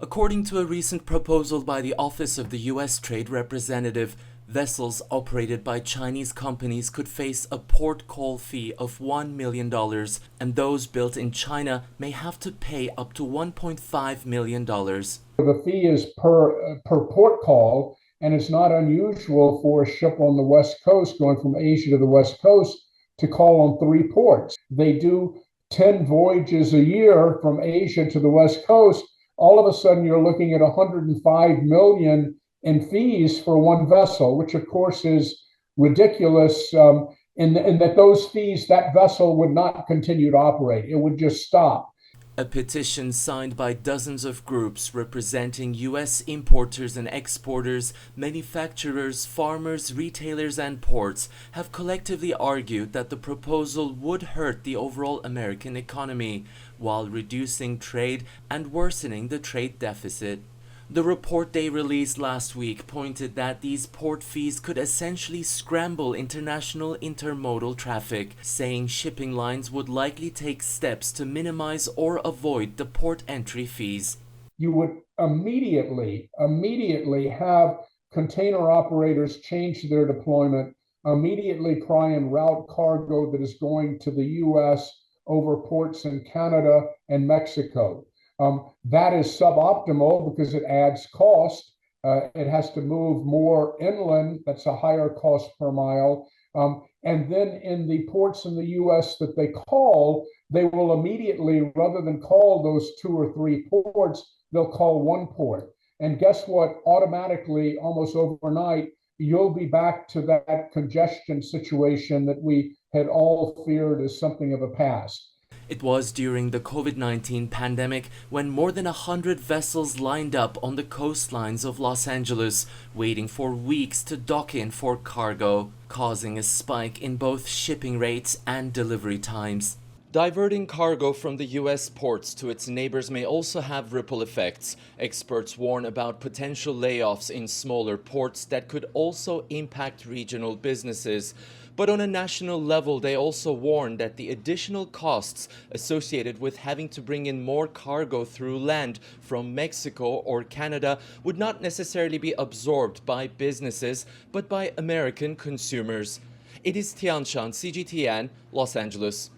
According to a recent proposal by the Office of the U.S. Trade Representative, vessels operated by Chinese companies could face a port call fee of $1 million, and those built in China may have to pay up to $1.5 million. The fee is per port call, and it's not unusual for a ship on the West Coast going from Asia to the West Coast to call on 3 ports. They do 10 voyages a year from Asia to the West Coast. All of a sudden, you're looking at $105 million in fees for one vessel, which of course is ridiculous. In that those fees, that vessel would not continue to operate; it would just stop. A petition signed by dozens of groups representing U.S. importers and exporters, manufacturers, farmers, retailers, and ports have collectively argued that the proposal would hurt the overall American economy while reducing trade and worsening the trade deficit. The report they released last week pointed that these port fees could essentially scramble international intermodal traffic, saying shipping lines would likely take steps to minimize or avoid the port entry fees. You would immediately have container operators change their deployment, immediately try and route cargo that is going to the U.S. over ports in Canada and Mexico. That is suboptimal because it adds cost. It has to move more inland. That's a higher cost per mile. And then in the ports in the U.S. that they call, they will immediately, rather than call those 2 or 3 ports, they'll call 1 port. And guess what? Automatically, almost overnight, you'll be back to that congestion situation that we had all feared as something of a past. It was during the COVID-19 pandemic when more than 100 vessels lined up on the coastlines of Los Angeles, waiting for weeks to dock in for cargo, causing a spike in both shipping rates and delivery times. Diverting cargo from the U.S. ports to its neighbors may also have ripple effects. Experts warn about potential layoffs in smaller ports that could also impact regional businesses. But on a national level, they also warn that the additional costs associated with having to bring in more cargo through land from Mexico or Canada would not necessarily be absorbed by businesses, but by American consumers. Ediz Tiyansan, CGTN, Los Angeles.